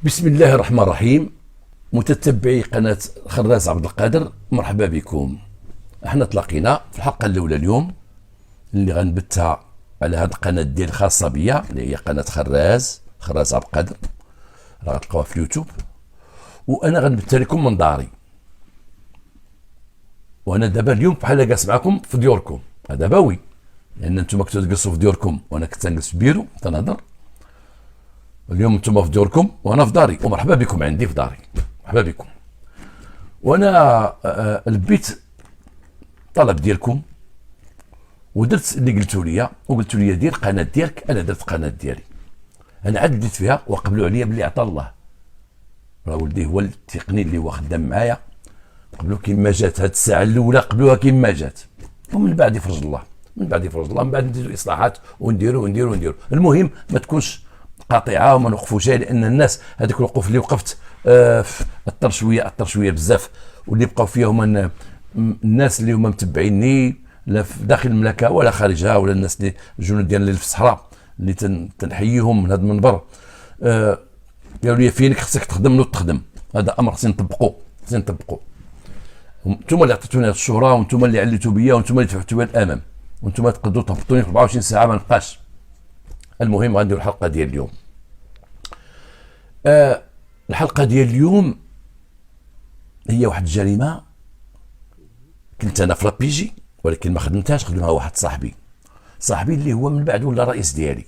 بسم الله الرحمن الرحيم. متتبعي قناة خراز عبد القادر، مرحبا بكم. احنا تلاقينا في الحلقة الأولى اليوم اللي غنبتها على هذه القناة ديال الخاصة بيا اللي هي قناة خراز عبد القادر، راه غتلقاوها في اليوتيوب. وانا غنبتها لكم من داري، وانا دابا اليوم بحال جالس معكم في ديوركم. هذا باوي لان انتم كنتو تجلسوا في ديوركم وانا كنت نجلس في بيرو تنهضر. اليوم انتم في ديوركم وانا في داري، ومرحبا بكم عندي في داري، مرحبا بكم. وانا لبيت طلب ديالكم ودرت اللي قلتوا لي دير قناه ديالك. انا درت قناه ديالي، انا عاد بديت فيها وقبلوا عليا باللي عطا الله. راه ولدي هو التقني اللي هو خدام معايا، قبلوا كيما جات هاد الساعه الاولى، قبلوها كيما جات، ومن بعد يفرج الله، من بعد نديروا اصلاحات ونديروا. المهم ما تكونش قاطعه وما نوقفوش، لان الناس هذيك الوقوف اللي وقفت اثر شويه بزاف، واللي بقاو فيها هما الناس اللي هما متبعيني لا في داخل المملكه ولا خارجها، ولا الناس اللي الجنود ديالنا اللي في الصحراء اللي تنحييهم من هذا المنبر. قالوا لي فينك خصك تخدم وتخدم، هذا امر خصنا نطبقوا. انتم اللي عطيتوني هذه الشهره، وانتم اللي عليتوا بيا، وانتم اللي دفعتوا بيا الامام، وانتم تقدروا تهبطوني في 24 ساعه ما نبقاش. المهم غنديروا الحلقه ديال اليوم. الحلقه ديال اليوم هي واحد الجريمه كنت انا في لابيجي، ولكن ما خدمتهاش، خدمها واحد صاحبي اللي هو من بعد ولا رئيس ديالي،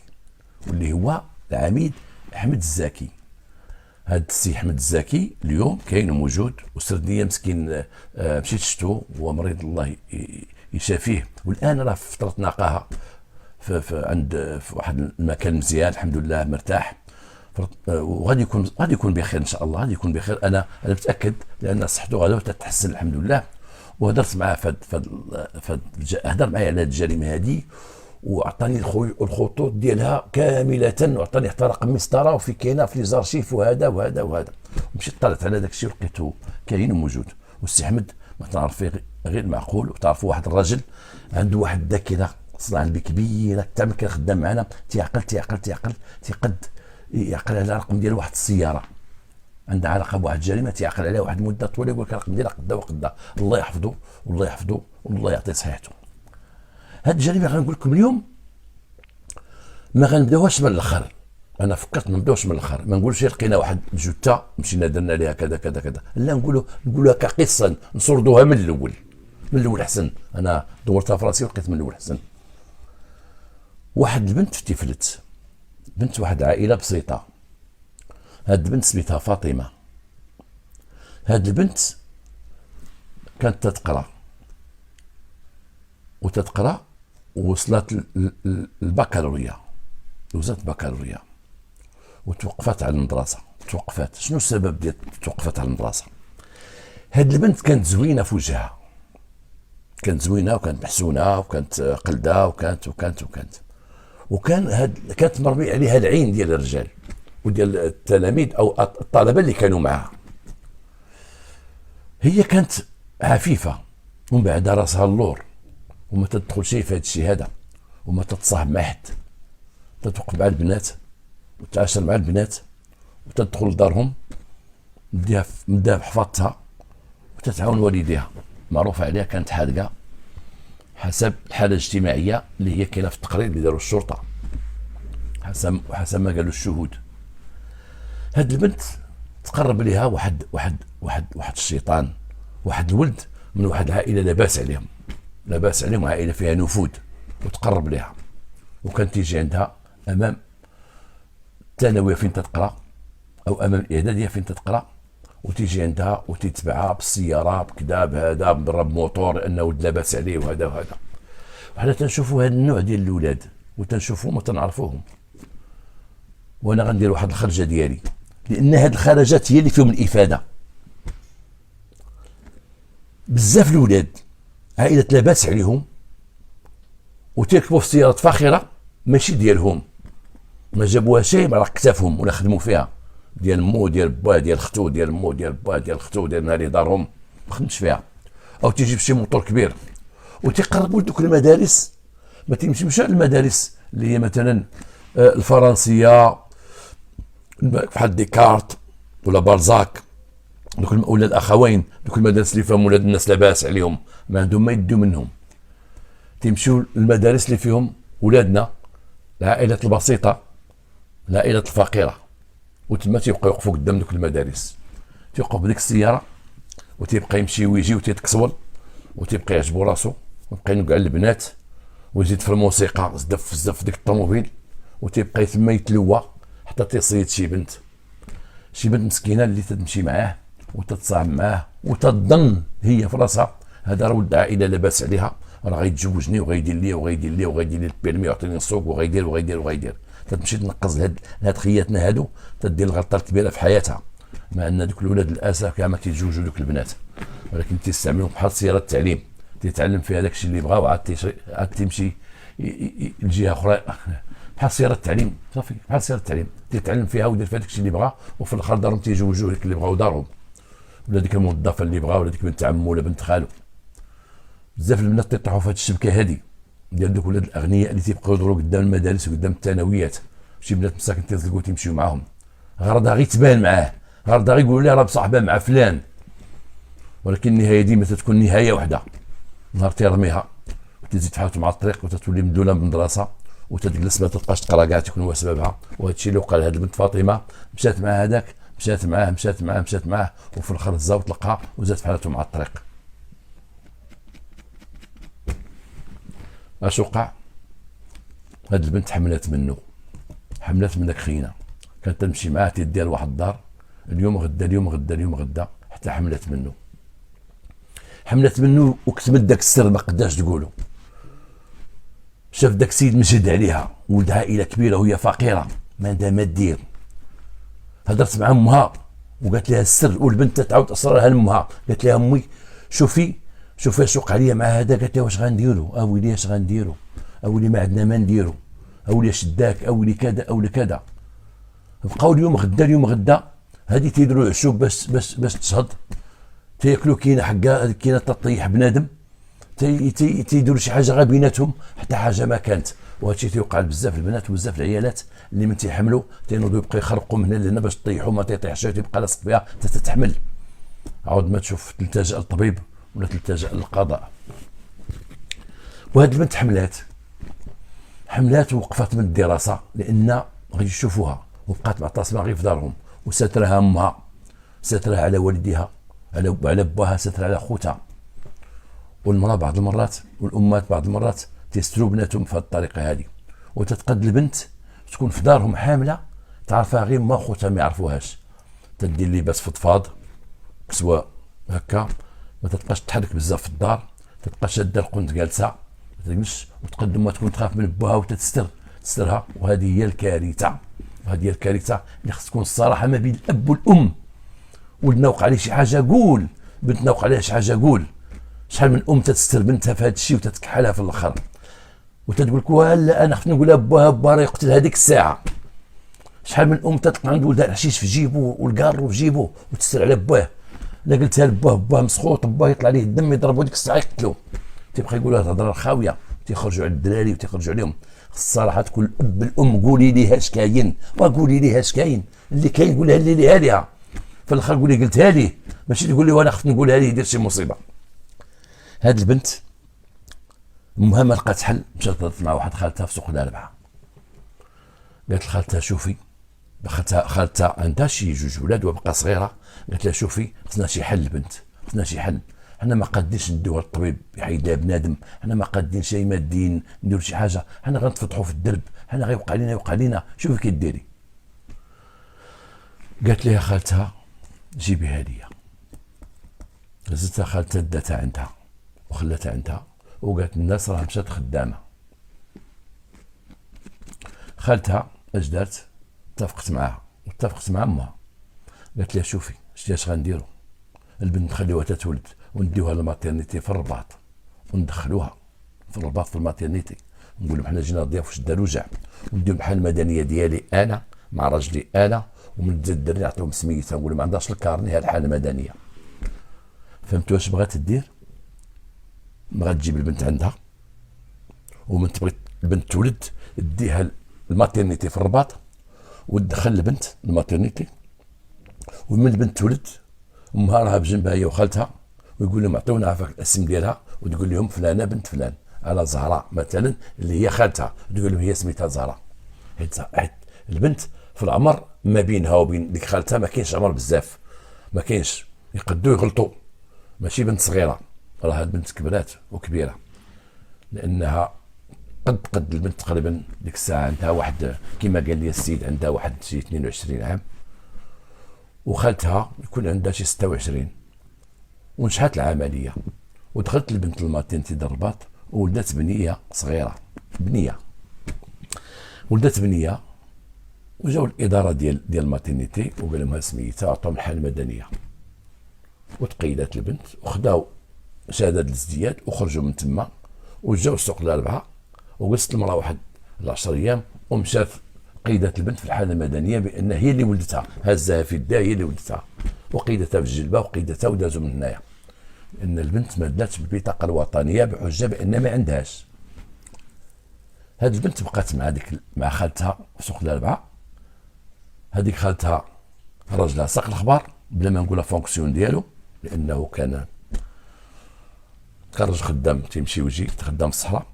واللي هو العميد احمد الزاكي. هاد السي احمد الزاكي اليوم كاين وموجود، وسرد ليا مسكين، مشيت شفتو هو مريض الله يشافيه، والان راه في فتره نقاهه في واحد المكان مزيان، الحمد لله مرتاح، وغادي يكون بخير ان شاء الله، غادي يكون بخير. انا متاكد لان صحته غادي تتحسن الحمد لله. وهدرت معاه هدر معايا على هذه الجريمه هذه، وعطاني الخطوط ديالها كامله، وعطاني حتى رقم مسطره وفي كاينه في ليزارشيف وهذا. مشيت طلعت على داك الشيء ولقيته كاين وموجود. والسي احمد ما تعرف فيه غير معقول، وتعرفوا واحد الراجل عنده واحد الذاكره صنع بي كبيره، حتى ملي كان خدام معنا يعقل على الرقم ديال واحد السياره عندها علاقه بواحد الجريمه، تيعقل عليها واحد المده طويله، يقول لك الرقم ديالها قدا وقدا. الله يحفظه والله يعطيه صحته. هاد الجريمه غنقول لكم اليوم ما غنبداوهاش من الاخر. انا فكرت ما نبداوش من الاخر، ما نقولش لقينا واحد الجثه مشينا درنا ليها كذا، لا نقولوها كقصه، نسردوها من الاول احسن. انا دورتها في راسي ولقيت من الاول احسن. واحد البنت تفلت، بنت واحد عائله بسيطه. هاد البنت سميتها فاطمه. هاد البنت كانت تتقرا ووصلت البكالوريا، وتوقفت على المدرسه. شنو السبب ديال توقفت على المدرسه؟ هاد البنت كانت زوينه في وجهها، كانت محسونه، وكانت قلده، كانت مربي عليها العين ديال الرجال وديال التلاميذ او الطلبه اللي كانوا معها. هي كانت عفيفه، ومن بعد راسها اللور، وما تدخل شيء في هذا الشيء هذا، وما تتصاحب مع حد، تتوقف مع البنات وتعاشر مع البنات، وتدخل لدارهم، مديها بحفاظتها، وتتعاون والديها. معروف عليها كانت حاذقه حسب الحاله الاجتماعيه اللي هي كاينه في التقرير اللي داروا الشرطه، حسب ما قالوا الشهود. هاد البنت تقرب ليها واحد الشيطان، واحد الولد من واحد العائله لاباس عليهم، عائله فيها نفوذ، وتقرب ليها، وكانت تيجي عندها امام الثانويه فين تتقرا، او امام الاعداديه فين تتقرا، وتيجي عندها وتتبعها بالسياره بكذا بهذا مضرب موطور لانه ولد لاباس عليه وهذا. وحنا تنشوفوا هذا النوع ديال الاولاد وتنشوفوهم وتنعرفوهم. وانا غندير واحد الخرجه ديالي، لان هاد الخرجات هي اللي فيهم الافاده. بزاف الاولاد عائله لاباس عليهم وتركبوا في سيارات فاخره ماشي ديالهم، ما جابوها شيء على كتافهم ولا خدموا فيها، ديال مو ديال با ديال ختو ديال مو ديال با ديال ختو ديال ناري دارهم، ما خدمتش فيها. او تيجي بشي موطور كبير وتيقربوا لدوك المدارس. ما تيمشيوش على المدارس اللي هي مثلا الفرنسيه بحال ديكارت ولا بارزاك، ولا الاخوين، دوك المدارس اللي فيهم ولاد الناس لاباس عليهم ما عندهم ما يدوا منهم، تيمشيو المدارس اللي فيهم ولادنا العائلات البسيطه، العائلات الفقيره، وتما تيبقاو يوقفوا قدام دوك المدارس، تيوقف بديك السياره وتيبقى يمشي ويجي وتيتكسول وتيبقى يعجبو راسو، ويبقى ينقع البنات ويزيد في الموسيقى زدف زدف ديك الطوموبيل، وتيبقى تما يتلوى حتى تيصيد شي بنت مسكينه اللي تمشي معاه وتتصاحب معاه وتظن هي في راسها هذا راه ولد عائله لاباس عليها، راه غيتزوجني وغيدير لي وغيدير لي وغيدير لي البيرمي ويعطيني السوق وغيدير تتمشي تنقز لهاد خياتنا هادو، تدير الغلطه الكبيره في حياتها. مع ان دوك الولاد للاسف كاع ما تيتزوجوا دوك البنات، ولكن تيستعملوهم بحال سياره التعليم، تيتعلم فيها داكشي اللي بغا وعاد تيمشي لجهه اخرى بحال سياره التعليم، صافي بحال سياره التعليم تيتعلم فيها ويدير فيها داكشي اللي بغا، وفي الاخر دارهم تيزوجوه ديك اللي بغاو دارهم، ولا ديك الموظفه اللي بغا، ولا ديك بنت عمو ولا بنت خالو. بزاف البنات تيطيحوا في هاد الشبكه هادي ديال دوك ولاد الاغنياء اللي تيبقاو يدوروا قدام المدارس وقدام الثانويات، شي بنات مساكن تيطلقوا تيمشيو معاهم، غرضها غير تبان معاه، غرضها غير يقولوا لها راه مصاحبه مع فلان، ولكن النهايه ديما تتكون نهايه واحده، نهار تيرميها وتزيد تحاوت مع الطريق وتتولي مدوله من المدرسه وتجلس ما تبقاش تقرا كاع، تكون هو سببها. وهذا الشيء اللي وقع لهاد البنت فاطمه، مشات مع هذاك، مشات معاه وفي الاخر الزاو طلقها وزاد في حالته مع الطريق. اش وقع؟ هاد البنت حملات منه، حملات من داك خينا، كانت تمشي معاه تدير واحد الدار، اليوم غدا حتى حملت منه وكتمت داك السر ما قداش تقولوا. شاف داك السيد مجد عليها، ولد عائله كبيره وهي فقيره ما عندها ما دير، هضرت مع امها وقالت لها السر، والبنت تعاود اسرارها لامها، قالت لها امي شوفي اش وقع لي مع هذا، قالت لها واش غنديروا اويلي، اش غنديروا اويلي، ما عندنا ما نديروا اويلي، شداك اويلي كذا اويلي كذا. بقاو اليوم غدا هذه تيديروا عشوب باش تشهد، تياكلوا كاينه حقا، كاينه تطيح بنادم، تيديروا شي حاجه غير بيناتهم حتى حاجه ما كانت. وهذا الشيء تيوقع لبزاف البنات وبزاف العيالات اللي من تيحملوا تينوضوا يبقى يخرقوا من هنا لهنا باش طيحوا، ما تيطيحش تيبقى لاصق فيها تتحمل، عاود ما تشوف تلتجأ للطبيب ولا تلتجأ للقضاء. وهاد البنت حملات ووقفت من الدراسه لان غادي يشوفوها، وبقات معتصمه غير في دارهم، وسترها امها، سترها على والديها، على باها، سترها على خوتها. والمراه بعض المرات والامات بعض المرات تيستروا بناتهم في هذه الطريقه هذه، وتتقد البنت تكون في دارهم حامله تعرفها غير ما خوتها ما يعرفوهاش، تدير لباس فضفاض كسوه هكا، ما تبقاش تحرك بزاف في الدار، تبقى شاده القنت جالسه ما تجلسش، وتقدم ما تكون تخاف من باها وتسترها. وهذه هي الكارثه، اللي خص تكون الصراحه ما بين الاب والام. ولدنا وقع عليه شي حاجه قول، بنتنا وقع عليها شي حاجه قول. شحال من ام تستر بنتها في هذا الشيء وتتكحلها في الاخر، وتقول لك لا انا خفت نقول لها با راه يقتل هذيك الساعه. شحال من ام تطلق عند ولدها الحشيش في جيبه والقارو في جيبه وتستر على باه، لا قلتها لباه مسخوط، باه يطلع عليه الدم يضربوا ديك الساعه يقتلوه، تيبقى يقول لها الهضره الخاويه، تيخرجوا على الدراري وتيخرجوا عليهم. الصراحه تكون الاب الام قولي لي اش كاين، وقولي لي اش كاين، اللي كاين قولها ليها في الاخر، قولي قلتها ليه، ماشي تقول لي وانا خفت نقولها ليه يدير شي مصيبه. هاد البنت امها ما لقات حل، مشات هضرت مع واحد خالتها في سوق الاربعه، قالت لخالتها شوفي، خالتها عندها شي جوج ولاد وبقى صغيره، قالت لها شوفي خصنا شي حل البنت، خصنا شي حل، حنا ما قادينش نديوها للطبيب يحيدها بنادم، حنا ما قادينش اي مادين نديروا شي حاجه، حنا غنتفضحوا في الدرب، حنا غيوقع لينا شوفي كي ديري. قالت لها خالتها جيبي هديه، هزتها خالتها داتها عندها وخلتها عندها، وقالت الناس راه مشات خدامه. خالتها اش دارت؟ اتفقت معها واتفقت مع امها، قالت لها شوفي شتي اش غنديروا، البنت نخليوها تتولد ونديوها للماتيرنيتي في الرباط، وندخلوها في الرباط في الماتيرنيتي، نقول لهم حنا جينا ضياف واش داروا جاع، وندير بحال المدنيه ديالي انا مع راجلي انا، ومن الدري نعطيهم سميتها، نقول ما عندهاش الكارني هاد الحاله المدنيه. فهمتوا واش بغات دير؟ بغات تجيب البنت عندها، ومن تبغي البنت تولد ديها الماتيرنيتي في الرباط، وتدخل البنت الماتيرنيتي، ومن البنت تولد امها راها بجنبها هي وخالتها، ويقول لهم اعطونا عفاك الاسم ديالها، وتقول لهم فلانه بنت فلان، على زهراء مثلا اللي هي خالتها، تقول لهم هي سميتها زهراء، حيت البنت في العمر ما بينها وبين ديك خالتها ما كاينش عمر بزاف، ما كاينش، يقدوا يغلطوا، ماشي بنت صغيره، راه البنت كبرات وكبيره، لانها قد البنت تقريبا ديك الساعه عندها واحد كما قال لي السيد عندها واحد شي 22 عام، وخالتها يكون عندها شي 26، ونجحت العمليه ودخلت البنت الماتينتي د الرباط وولدت بنيه صغيره، ولدت بنيه، وجاو الاداره ديال الماتينيتي وقال لهم ها سميتها، عطاهم الحاله المدنيه وتقيدت البنت وخداو شهاده الازدياد وخرجوا من تما وجاو السوق الاربعه، وجلست المراه واحد 10 ايام ومشات قيدت البنت في الحاله المدنيه بان هي اللي ولدتها، هزها في يدها هي اللي ولدتها، وقيدتها في الجلبه وقيدتها ودازوا من هنايا، ان البنت ما داتش بالبطاقه الوطنيه بحجه بان ما عندهاش. هاد البنت بقات مع خالتها في سوق الاربعه، هذيك خالتها راجلها ساق الاخبار بلا ما نقولها فونكسيون ديالو، لانه كان راجل خدام تيمشي ويجي خدام الصحراء،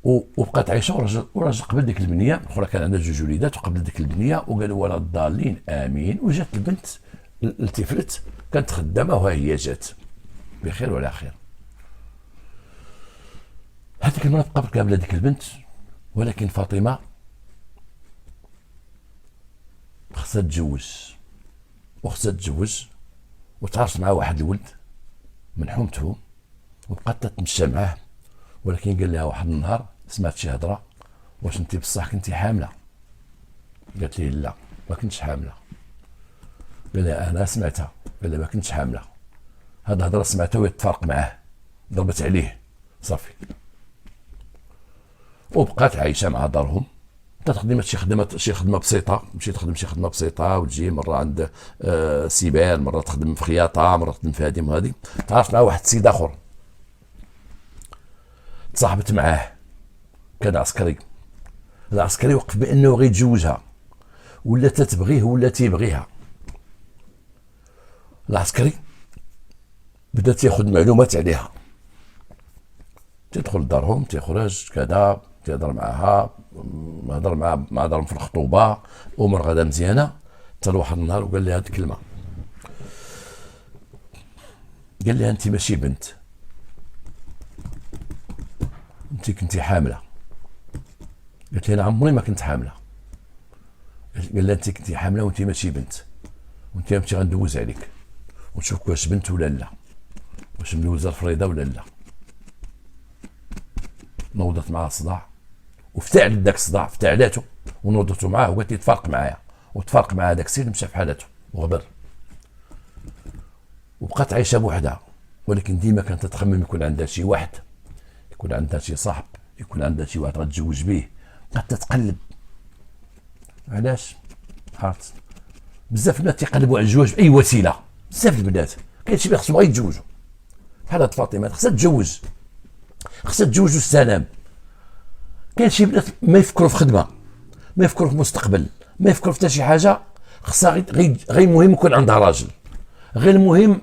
وبقات عايشه، وراجل قبل ديك البنيه الاخرى كان عندها 2 وليدات، وقبل ديك البنيه وقالوا ولا الضالين امين، وجات البنت التفلت كانت خدامه وها هي جات بخير ولا خير. هذيك المراه بقى قابله ديك البنت، ولكن فاطمه خصها تتزوج وتعرف مع واحد الولد من حومتهم، وبقات تتمشى معاه، ولكن قال لها واحد النهار سمعت شي هضره، واش انت بصح كنتي حامله؟ قالت ليه لا ما كنتش حامله. قال لها انا سمعتها، قال لها ما كنتش حامله، هاد الهضره سمعتها وهي تفارق معاه، ضربت عليه صافي، وبقات عايشه مع دارهم، تخدم شي خدمه بسيطه، تمشي تخدم شي خدمه بسيطه وتجي مره عند سيبان، مره تخدم في خياطه، مره تخدم في هذه وهذه. تعرفت مع واحد السيد اخر تصاحبت معاه، كان عسكري، العسكري وقف بانه غيتزوجها، ولا تتبغيه ولا تيبغيها. العسكري بدا تياخذ معلومات عليها، تدخل لدارهم تيخرج كذا، تيهضر معها، هضر مع دارهم في الخطوبه، امور غدا مزيانه، حتى واحد النهار وقال لي هذه الكلمه، قال لها انت ماشي بنت، انت كنتي حامله. قلت لها انا عمري ما كنت حامله. قال لها انت كنتي حامله وانت ماشي بنت، وانت ماشي غندوز عليك ونشوفك واش بنت ولا لا، واش مدوزه الفريضه ولا لا. نوضت معاه الصداع وفتعلت داك الصداع، فتعلاته ونوضته معاه وقالت لي تفارق معايا، وتفارق مع هذاك السيد مشى في حالته وغبر، وبقات عايشه بوحدها، ولكن ديما كانت تتخمم يكون عندها شي واحد، يكون عندها شي صاحب، يكون عندها شي واحد غتزوج به. بقات تتقلب. علاش؟ عرفت بزاف البنات تيقلبوا على الزواج باي وسيله، بزاف البنات كاين شي بنات خصهم غير يتزوجوا، بحال هاد فاطمه خصها تتزوج، خصها تتزوج والسلام. كاين شي بنات ما يفكروا في خدمه، ما يفكروا في مستقبل، ما يفكروا في حتى شي حاجه، خصها غير مهم يكون عندها راجل، غير المهم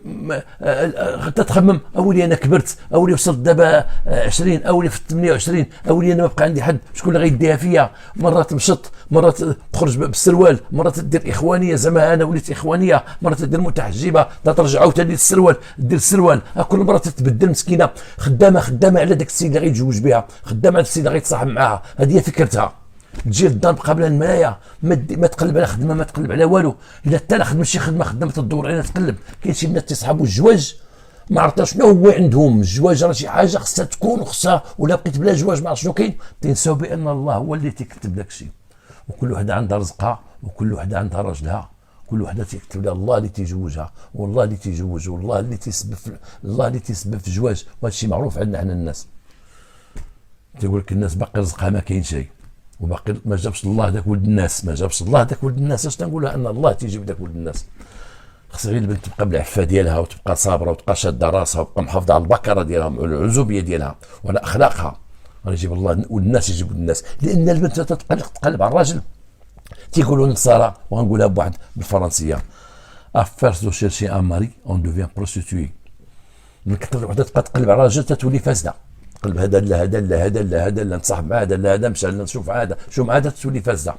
تتخمم اولي انا كبرت، اولي وصلت دابا 20، اولي في 28، اولي انا ما بقى عندي حد، شكون اللي غيديها فيا؟ مرات تمشط، مرات تخرج بالسروال، مرات دير اخوانيه زعما انا وليت اخوانيه، مرات دير متحجبه ترجع عاوتاني للسروال، دير السروال، كل مره تتبدل مسكينه، خدامه على داك السيد اللي غيتزوج بها، خدامه على السيد اللي غيتصاحب معاها، هذه هي فكرتها. تجي للدار قبل المرايه، ما تقلب على خدمه، ما تقلب على والو، الا حتى انا خدمت شي خدمه تدور عليها تقلب. كاين شي بنات تيصحابوا الزواج ما عرفتش شنو هو عندهم، الزواج راه شي حاجه خصها تكون، وخصها ولا بقيت بلا زواج ما عرفت شنو كاين، تنساو بان الله هو اللي تيكتب داك الشيء، وكل وحده عندها رزقها، وكل وحده عندها راجلها، كل وحده تيكتب لها الله اللي تيزوجها، والله اللي تيزوج، والله اللي تيسبب الله اللي تيسبب في الزواج. وهذا الشيء معروف عندنا حنا الناس، تيقول لك الناس باقي رزقها ما كاين شيء، وباقي ما جابش الله داك ولد الناس، ما جابش الله داك ولد الناس. اش تنقولها؟ ان الله تيجيب داك ولد الناس. خصها غير البنت تبقى بالعفه ديالها، وتبقى صابره، وتبقى شاده راسها، وتبقى محافظه على البكره ديالها والعزوبيه ديالها وعلى اخلاقها، غيجيب الله ولد الناس، يجيب ولد الناس. لان البنت تقلب على الراجل، تيقولوا النصارى، وغنقولها بواحد بالفرنسيه، À force de chercher un mari, on devient prostituée. من كثر الوحده تبقى تقلب على راجل تولي فاسده، تقلب هذا لا هذا لا هذا لا هذا لا نتصاحب مع هذا لا هذا مشى نشوف عاده شو مع هذا تولي فاسده.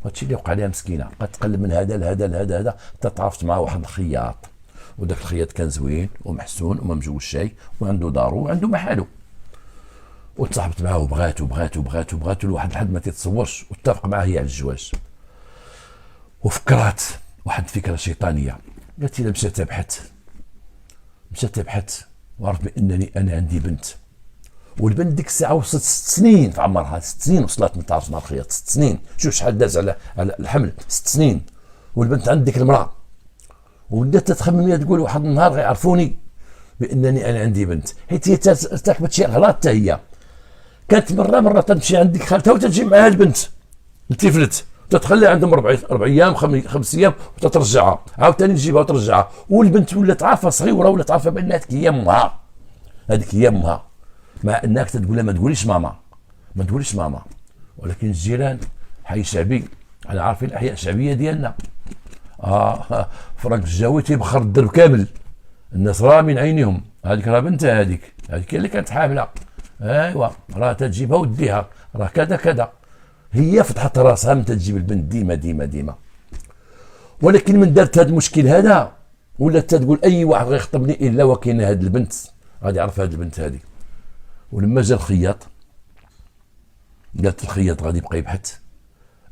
وهادشي اللي وقع لها مسكينه، بقات تقلب من هذا لهذا لهذا هذا حتى تعرفت مع واحد الخياط، وذاك الخياط كان زوين ومحسون وما مجوج شيء وعنده دارو وعنده محالو، وتصاحبت معاه وبغاتو بغاتو بغاتو بغاتو لواحد الحد ما تتصورش، واتفق معاه هي على الزواج. وفكرات واحد الفكره شيطانيه، قالت لي مشات تبحث وعرفت بانني انا عندي بنت، والبنت ديك الساعه وصلت 6 سنين في عمرها، 6 سنين وصلت من تعرف مع الخياط، 6 سنين، شوف شحال داز على الحمل، 6 سنين والبنت عند ديك المراه، وبدات تخمم تقول واحد النهار غيعرفوني بانني انا عندي بنت، حيت هي ارتكبت شي غلط حتى هي. كانت مره تمشي عند ديك خالتها وتجي معها البنت الطفلت، تتخلى عندهم 4 ايام 5 ايام وتترجعها، عاوتاني تجيبها وترجعها، والبنت ولات عارفه صغيره، ولات عارفه بان هذيك هي امها، هذيك هي امها، مع انك تقول لها ما تقوليش ماما، ما تقوليش ماما، ولكن الجيران حي شعبي، احنا عارفين الاحياء الشعبيه ديالنا، فرانك الجاوي تيبخر الدرب كامل، الناس راه من عينهم، هذيك راه بنتها، هذيك هي اللي كانت حامله، ايوا راه تجيبها وديها، راه كذا كذا، هي فتحت راسها من تجيب البنت ديما ديما ديما. ولكن من دارت هذا المشكل هذا، ولات تقول اي واحد غيخطبني الا وكاين هذه البنت غادي يعرف هذه البنت هذه. ولما جا الخياط قالت الخياط غادي يبقى يبحث،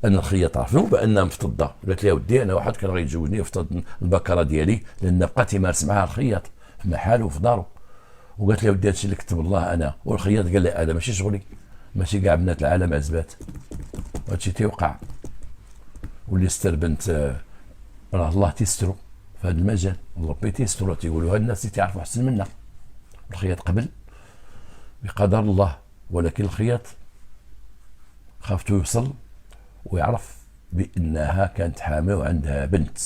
ان الخياط عرفوا بانها مفتضه، قالت لها ودي انا واحد كان غيتزوجني يفتض البكره ديالي، لان بقات يمارس معها الخياط في محاله وفي دارو. وقالت لها ودي هادشي اللي كتب الله انا، والخياط قال لها هذا ماشي شغلي، ماشي كاع بنات العالم عزبات، وهادشي تيوقع. واللي ستر بنت راه الله تيسترو في هذا المجال، ربي تيسترو، تيقولوا هاد الناس تيعرفوا احسن منا. الخياط قبل بقدر الله، ولكن الخياط خافتو يوصل ويعرف بانها كانت حامل وعندها بنت.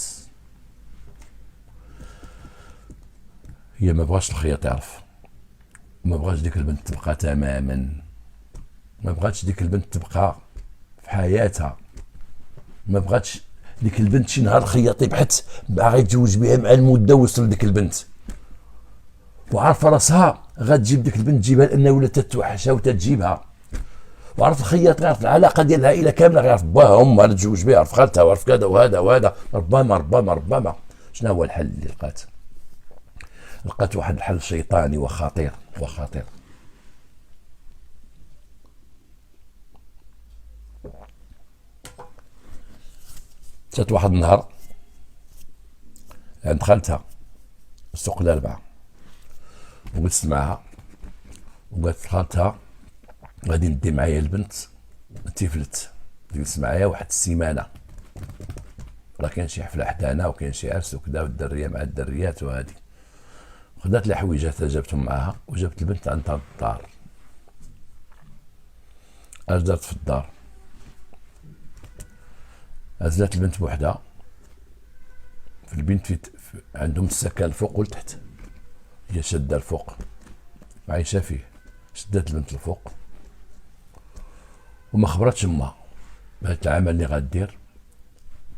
هي ما بغاش الخياط يعرف، ما بغاش ديك البنت تبقى تماما، ما بغاتش ديك البنت تبقى في حياتها، ما بغاتش ديك البنت شي نهار الخياط يبحث باغي يتزوج بها مع المده وصل ديك البنت، وعارفه راسها غتجيب ديك البنت تجيبها لانها ولات تتوحشها وتتجيبها، وعرف الخياط غيعرف العلاقه ديال العائله كامله، غيعرف باها امها اللي تزوج بها، عرف خالتها وعرف كذا وهذا وهذا، ربما شنو هو الحل اللي لقات واحد الحل شيطاني وخطير جات واحد النهار عند خالتها السوق الاربعه، وجلست معها وقالت خالتها غادي ندي معايا البنت تيفلت، جلست معايا واحد السيمانه، راه كاين شي حفله حدانا وكاين شي عرس وكذا، والدريه مع الدريات وهادي. خدات لي حويجاتها جابتهم معاها وجابت البنت عندها الدار. اجدرت في الدار، عزلت البنت بوحدها في البنت عندهم السكن الفوق والتحت، هي شاده الفوق عايشه فيه، شدات البنت الفوق وما خبرتش امها بهذا العمل اللي غادير،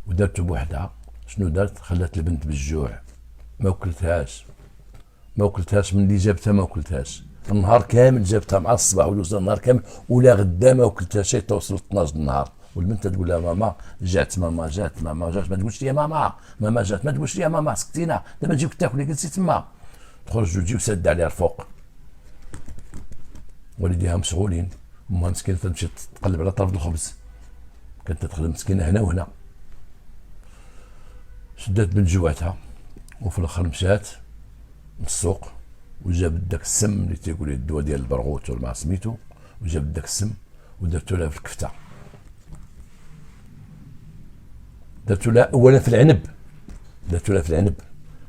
ودارته بوحدها. شنو دارت؟ خلات البنت بالجوع، ما وكلتهاش من اللي جابتها، ما وكلتهاش النهار كامل، جابتها مع الصباح ودوزها النهار كامل، ولا غدا ما وكلتها شي توصل 12 النهار. والبنت تقول لها ماما جات، ماما جات، ما تقولش لي ماما جات، ما تقولش لي ماما، سكتينا دابا نجيوك تاكلي، جلسي تما. تخرج وتجي وسد عليها الفوق، والديها مشغولين، امها مسكينه تمشي تقلب على طرف الخبز، كانت تخدم مسكينه هنا وهنا، شدات بنت جوعتها، وفي الاخر مشات للسوق وجابت داك السم اللي تيقول ليه الدواء ديال البرغوث ولا ما سميتو، وجابت داك السم ودرتو لها في الكفته، درتو لها اولا في العنب،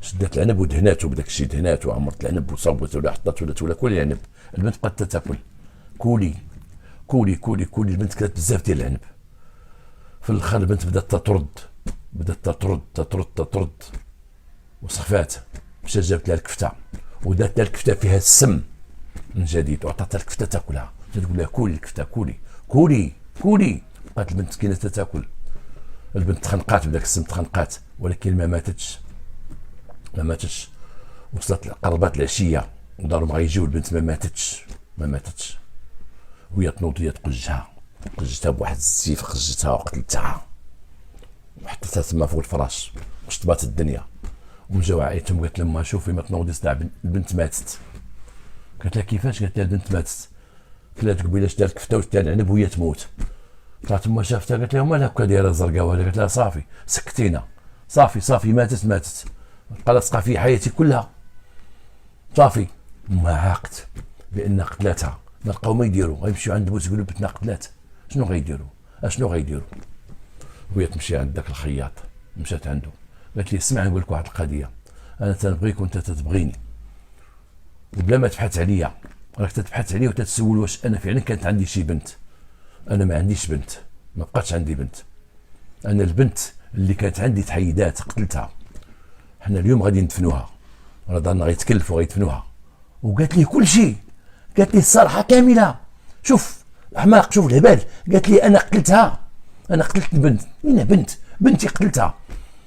شدات العنب ودهناتو بداك الشيء، دهناتو وعمرت العنب وصوبته ولا حطاتو ولا كل العنب. البنت بقات تاكل، كولي كولي كولي كولي، البنت كانت بزاف ديال العنب. في الاخر البنت بدات تطرد وصفات، مشات جابت لها الكفته ودات لها الكفته فيها السم من جديد، وعطاتها الكفته تاكلها، تقول لها كولي الكفته، كولي. بقات البنت مسكينه تاكل، البنت تخنقات بداك السم، ولكن ما ماتتش، ما ماتتش. وصلت قربات العشيه ودارهم غيجيو، البنت ما ماتتش وهي تنوض، هي قجتها بواحد السيف، خرجتها وقتلتها وحطيتها تما فوق الفراش وشطبات الدنيا. ومجاو عائلتهم قالت لها شوفي ما تنوضي صداع، البنت ماتت. قالت لها كيفاش؟ قالت لها البنت ماتت. قالت لها قبيله دارت كفته وتا العنب وهي تموت. طلعت تما شافتها قالت لها مالها هكا دايره زرقاء وهذا؟ قالت لها صافي سكتينا، صافي ماتت. بقى لاصقه في حياتي كلها صافي. ما عاقت بان قتلاتها. ما لقاو ما يديروا، غيمشيو عند بوس يقولوا بنتنا قتلات، شنو غيديروا؟ وهي تمشي عند داك الخياط، مشات عنده قالت لي اسمع نقول لك واحد القضيه، انا تنبغيك وانت تتبغيني، وبلا ما تبحث عليا، راك تتبحث عليا وتتسول واش انا فعلا كانت عندي شي بنت. انا ما عنديش بنت، ما بقاتش عندي بنت. انا البنت اللي كانت عندي تحيدات قتلتها. حنا اليوم غادي ندفنوها، راه دارنا غيتكلفوا غيدفنوها. وقالت لي كل شيء، قالت لي الصراحه كامله. شوف احماق، شوف الهبال. قالت لي انا قتلتها، انا قتلت البنت. وين بنتي قتلتها؟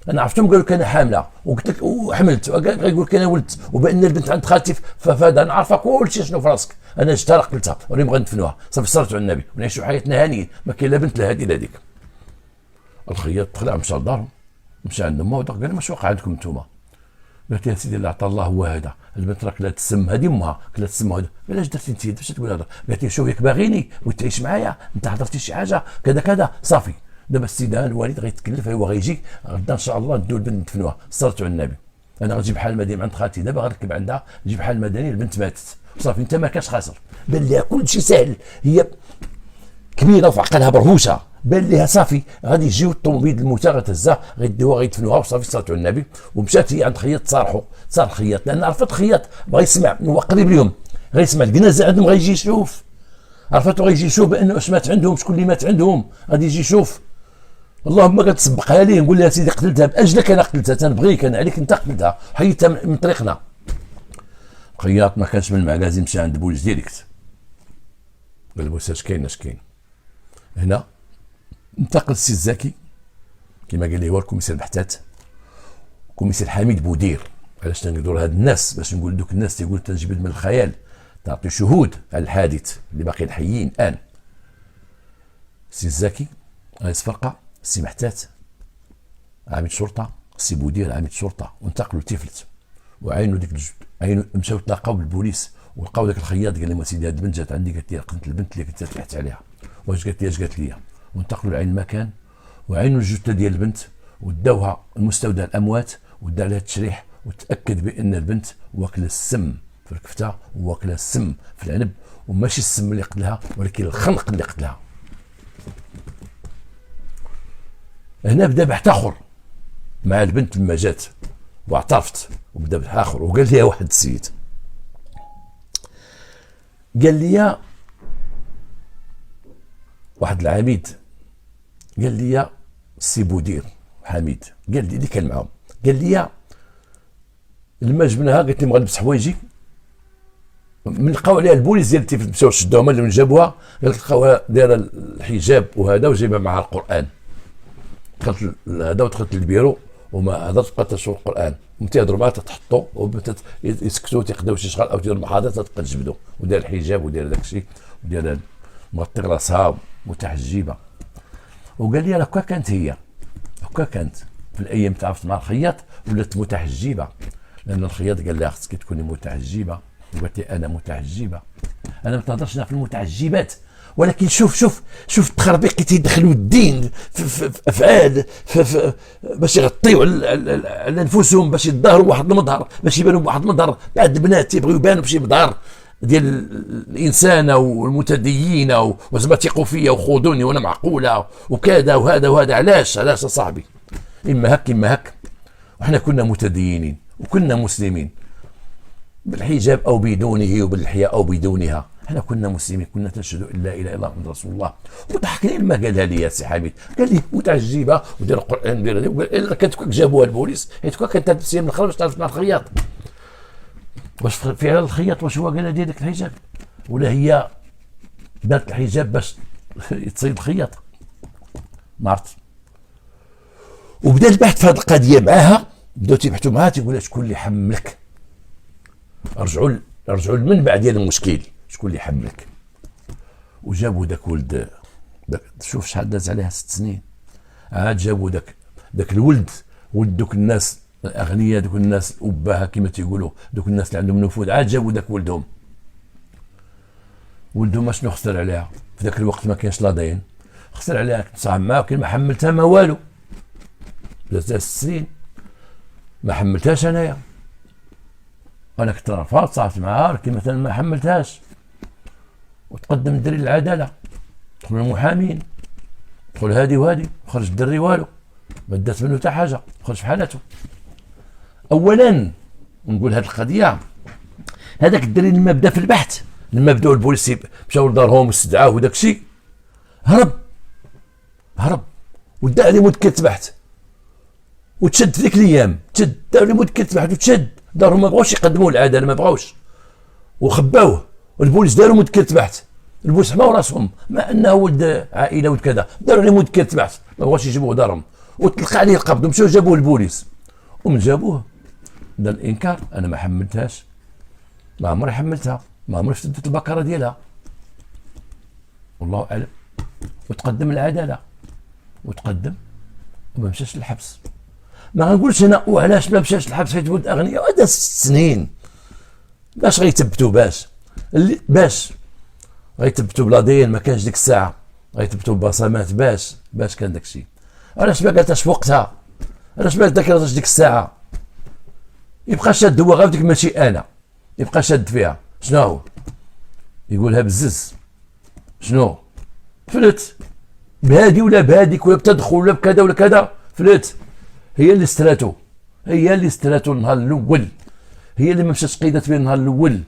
انا عرفتهم قالوا لك انا حامله وقلت لك وحملت، غيقول لك انا ولدت، وبان البنت عند خالتي، فهذا انا عارفه كل شيء شنو في راسك. انا جبتها قتلتها ونبغى ندفنوها، صافي صرت على النبي ونعيشوا حياتنا هانيين، ما كاين لا بنت لا هذه لا هذيك. الخياط طلع مشى لدارهم، مشى عند امه قال لها واش وقع عندكم انتم؟ قالت يا سيدي اللي عطى الله هو هذا، البنت راك لا تسم، هذه امها كلا تسم هذا. علاش درتي انت باش تقول هذا؟ قالت لي شوف ياك باغيني وتعيش معايا، انت حضرتي شي حاجه كذا صافي. دابا السيدة الوالد غيتكلف، هو غيجي غدا ان شاء الله ندو البنت ندفنوها. صرت على النبي، انا غنجيب حال المدني عند خالتي، دابا غنركب عندها نجيب حال المدني، البنت ماتت صافي. انت ما كاش خاسر، بان لها كل شيء سهل، هي كبيره وفي عقلها برهوشه، بان لها صافي غادي يجيو الطوموبيل الموتى غتهزها غيديوها غيدفنوها وصافي. صرت على النبي ومشات هي عند خياط تصارحوا، صار الخياط لان عرفت الخياط بغا يسمع، هو قريب لهم، غيسمع الجنازه عندهم غيجي يشوف، عرفتو غيجي يشوف بانه اش مات عندهم، شكون اللي مات عندهم، غادي يجي يشوف. اللهم كتسبقها ليه نقول لها سيدي قتلتها باجلك، انا قتلتها، تنبغيك انا عليك انت قتلتها، حيدتها من طريقنا. الخياط ما كانش من المعكازي، مشى عند بوليس ديريكت، قال له اش كاين هنا. انتقل السي الزكي كما قال لي هو الكوميسير بحتات، كوميسير حميد بودير. علاش تنقدروا هاد الناس باش نقول دوك الناس تيقول تنجبد من الخيال، تعطي شهود على الحادث اللي باقيين حيين الان. السي الزكي رئيس فرقه، السي محتات عميد شرطه، السي بودير عميد شرطه، وانتقلوا لتيفلت. وعينوا ديك عينوا مشاو تلاقاو بالبوليس ولقاو داك الخياط، قال لهم سيدي هاد البنت جات عندي، قالت لي قتلت البنت اللي كنت تبحث عليها. واش قالت لي؟ اش قالت لي؟ وانتقلوا لعين المكان وعينوا الجثه ديال البنت وداوها لمستودع الاموات ودار لها التشريح، وتاكد بان البنت واكله السم في الكفته وواكله السم في العنب، وماشي السم اللي قتلها ولكن الخنق اللي قتلها. هنا بدا بحث اخر مع البنت لما جات واعترفت، وبدا بحث اخر. وقال لي واحد السيد، قال لي واحد العميد، قال لي السي بودير حميد، قال لي اللي كان معاهم، قال لي لما جبناها قلت لي مغلبس حوايجي، من لقاو عليها البوليس ديال التيفل مشاو شدوها اللي جابوها، قال لك لقاوها دايره الحجاب وهذا وجايبه معها القران. دخلت هذا ودخلت للبيرو وما هضرت، بقات تشوف القران وتيهضروا معها تحطوا وبدات يسكتوا تيقداو شي شغل او تيديروا محاضرات تبقى تجبدوا، ودار الحجاب ودار داك الشيء ودار مغطي راسها متحجبه. وقال لي هكا كانت هي، هكا كانت في الايام تعرفت مع الخياط ولات متحجبه، لان الخياط قال لها خصك تكوني متحجبه، وقالت لي انا متحجبه. انا ما تهضرش في المتحجبات، ولكن شوف التخربيق اللي تيدخلوا الدين في افعال باش يغطيو على انفسهم، باش يظهروا واحد المظهر، باش يبانوا بواحد المظهر. بعد البنات تيبغيو يبانوا بشي مظهر ديال الانسانه والمتدينه وزعما تيقوا فيا وخذوني وانا معقوله وكذا وهذا. علاش صاحبي؟ اما هك وحنا كنا متدينين وكنا مسلمين بالحجاب او بدونه وباللحيه او بدونها، احنا كنا مسلمين، كنا نشهد ان لا اله الا الله محمد رسول الله. وضحكني لما قالها لي يا سي حميد، قال لي متعجبه ودير القران دير كانت جابوها البوليس حيت كانت تلبس من الخرج تعرف مع الخياط. واش فعلا الخياط واش هو قالها دير داك الحجاب ولا هي دارت الحجاب باش تصيد الخياط؟ ما عرفت. وبدا البحث في هذه القضيه معاها بداو تيبحثوا معاه، تيقول لها شكون اللي حملك. رجعوا للمنبع ديال المشكل، شكون اللي حملك. وجابوا داك ولد، شوف شحال داز عليها 6 سنين، عاد جابوا داك الولد، ولد دوك الناس الاغنياء، دوك الناس الاباها كما تيقولوا، دوك الناس اللي عندهم نفوذ، عاد جابوا داك ولدهم شنو خسر عليها في ذاك الوقت؟ ما كاينش لاضين، خسر عليها تصاحب معاه، ولكن ما حملتها ما والو. دازت 6 سنين ما حملتهاش انايا، انا كنت رافض صافت معاها، ولكن مثلا ما حملتهاش. وتقدم الدري للعداله، دخلوا المحامين، دخل هادي وهادي، خرج الدري والو، ما دات منه حتى حاجه، خرج في حالته. اولا نقول هذه القضيه، هذاك الدري لما بدا في البحث، لما بداو البوليس مشاو لدارهم واستدعاوه وداك الشيء، هرب ودا عليه مذكرة بحث وتشد في ذيك الايام، داروا له مذكرة بحث وتشد، دارهم ما بغاوش يقدموه للعداله، ما بغاوش وخباوه، والبوليس داروا مذكرة بحث، البوليس حماو راسهم مع انه ولد عائله ولد كذا، داروا عليه مذكرة بحث، ما بغاوش يجيبوه دارهم، وتلقى عليه القبض، ومشاو جابوه البوليس، ومن جابوه دا الانكار، انا ما حملتهاش، ما عمري حملتها، ما عمري شدت البكره ديالها، والله اعلم. وتقدم العداله، وتقدم وما مشاش للحبس. ما غنقولش انا وعلاش ما مشاش للحبس حيت ولد اغنياء، هذا 6 سنين باش غيثبتوا، باش غيثبتوا بلا دين، ما كانش ديك الساعه غيثبتوا ببصمات، باش كان داك الشيء. علاش ما قالتهاش في وقتها؟ علاش ما ذكرتهاش ديك الساعه؟ يبقى شاد هو غير ديك ماشي انا، يبقى شاد فيها، شنو هو يقولها بزز، شنو فلت بهادي ولا بهاديك ولا بتدخل ولا بكذا ولا كذا، فلت. هي اللي استراتو، النهار الاول، هي اللي ما مشات قيدت به النهار الاول،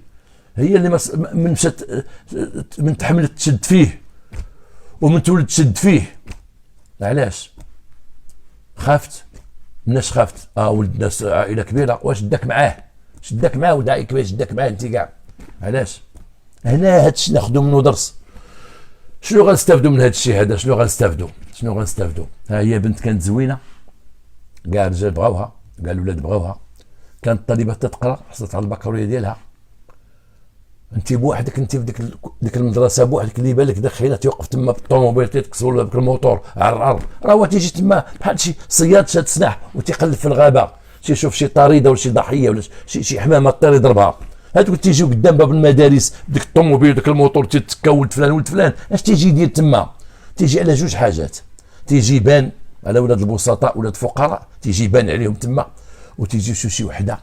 هي اللي من مشات من تحملت تشد فيه ومن تولد تشد فيه. علاش خافت؟ مناش خافت؟ ولد ناس عائله كبيره، واش شدك معاه ولد عائله كبيره، شدك معاه انت كاع. علاش؟ هنا هادشي ناخذ منه درس. شنو غنستافدوا من هذا الشيء هذا؟ شنو غنستافدوا؟ ها هي بنت كانت زوينه، كاع الرجال بغاوها، كاع الاولاد بغاوها، كانت طالبه تقرا، حصلت على البكالوريا ديالها. انت بوحدك، انت في ديك المدرسه بوحدك، اللي بالك دخيله تيوقف تما بالطوموبيل تيتكسر ولا بالموتور عرعر، راه تيجي تما بحال شي صياد شاد سلاح وتيقلب في الغابه، تيشوف شي طريده ولا شي ضحيه ولا شي حمامه طير يضربها. هادوك تيجيو قدام باب المدارس بديك الطوموبيل وداك الموتور تيتكا ولد فلان، اش تيجي يدير تما؟ تيجي على 2 حاجات، تيجي يبان على ولاد البسطاء ولاد الفقراء، تيجي يبان عليهم تما، وتيجي شي وحده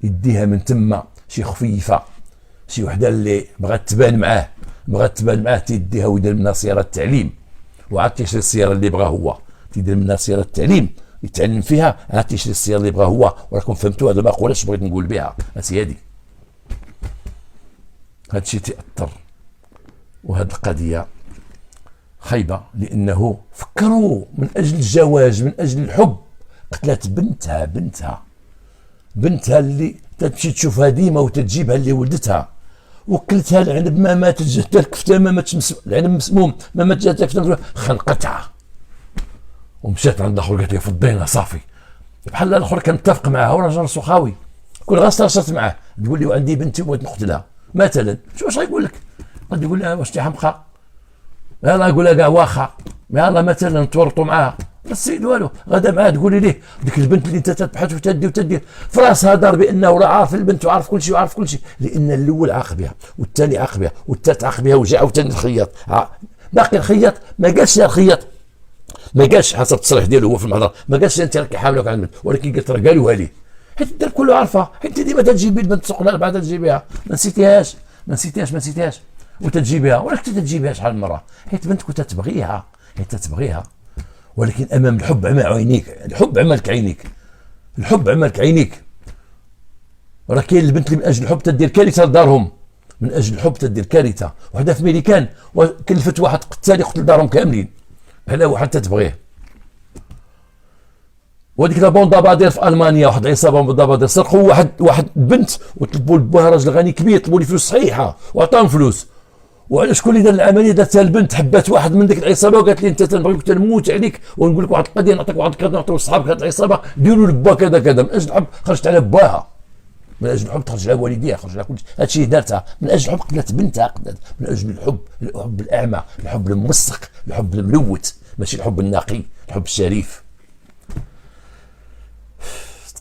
يديها من تما، شي خفيفه، شي وحده اللي بغات تبان معاه تيديها ويدير منها سياره التعليم، وعاد تيشري السياره اللي بغا هو، تيدير منها سياره التعليم يتعلم فيها، عاد تيشري السياره اللي بغا هو. وراكم فهمتوا هذا المقوله اش بغيت نقول بها؟ هذه هذا الشيء تأثر، وهذه القضية خايبة، لأنه فكروا من أجل الزواج، من أجل الحب، قتلت بنتها اللي تمشي تشوفها ديما وتجيبها اللي ولدتها، وكلتها العنب ما ماتت، جاتها الكفتة ما ماتش، العنب مسموم ما ماتت، جاتها الكفتة خنقتها، ومشات عند الآخر قالت لي فضينا صافي. بحال الآخر كان متفق معها وراجل راسو خاوي، كل غا استرشت معاه، تقول لي عندي بنتي وبغيت نقتلها مثلا، واش غايقول لك؟ قد يقول لها واش انت حمقى؟ يلاه يقول لها كاع واخا، يلاه مثلا تورطوا معاها، السيد والو، غدا معاه تقولي ليه ديك البنت اللي انت تبحث وتدي في راسها دار بانه راه عارف البنت وعارف كل شيء، لان الاول عاق بها والثاني عاق بها والثالث عاق بها وجا عاوتاني الخياط، باقي الخياط ما قالش يا الخياط، ما قالش حسب التصريح ديالو هو في المحضر، ما قالش انت راكي حامله على البنت، ولكن قالت راه قالوها ليه، حيت الدار كله عارفه، حيت ديما تجيبي البنت سوقنا بعد تجيبيها، ما نسيتيهاش وتجيبيها، ولا كنت تجيبيها شحال من مره، حيت بنتك تتبغيها، ولكن امام الحب عمى عينيك، الحب عملك عينيك، راه كاين البنت اللي من اجل الحب تدير كارثه لدارهم، وحده في ميريكان وكلفت واحد قتال يقتل دارهم كاملين على واحد تتبغيه. وديك لا بوندابادير في المانيا، واحد العصابه بوندابادير سرقوا واحد بنت وطلبوا لبوها راجل غني كبير، طلبوا لي فلوس صحيحه وعطاهم فلوس، وعلاش كل دار العمليه دارتها البنت، حبات واحد من ديك العصابه وقالت لي انت تنبغيك تنموت عليك ونقول لك واحد القضيه، نعطيك واحد كذا، نعطيو صحابك هاد العصابه ديروا لبا كذا كذا. من اجل الحب خرجت على باها، من اجل الحب تخرج على والديها، خرج على كل شيء. هادشي دارتها من اجل الحب، قتلت بنتها، قتلت من اجل الحب، الحب الاعمى، الحب الممسق، الحب الملوث، ماشي الحب النقي، الحب الشريف.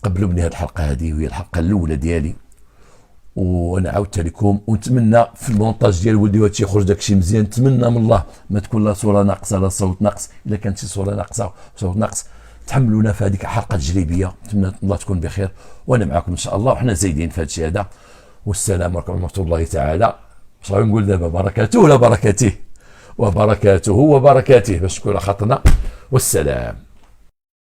تقبلوا مني هذه الحلقه، هذه وهي الحلقه الاولى ديالي، وانا عاودتها لكم، ونتمنى في المونتاج ديال ولدي وهادشي يخرج داكشي مزيان. نتمنى من الله ما تكون لا صوره ناقصه لا صوت ناقص، الا كانت شي صوره ناقصه صوت ناقص تحملونا في هذيك حلقه تجريبيه. نتمنى الله تكون بخير، وانا معكم ان شاء الله، وحنا زايدين في هادشي هذا. والسلام عليكم ورحمه الله تعالى، واش غادي نقول دابا، بركاته ولا بركاته، وبركاته وبركاته باش تكون خاطرنا. والسلام.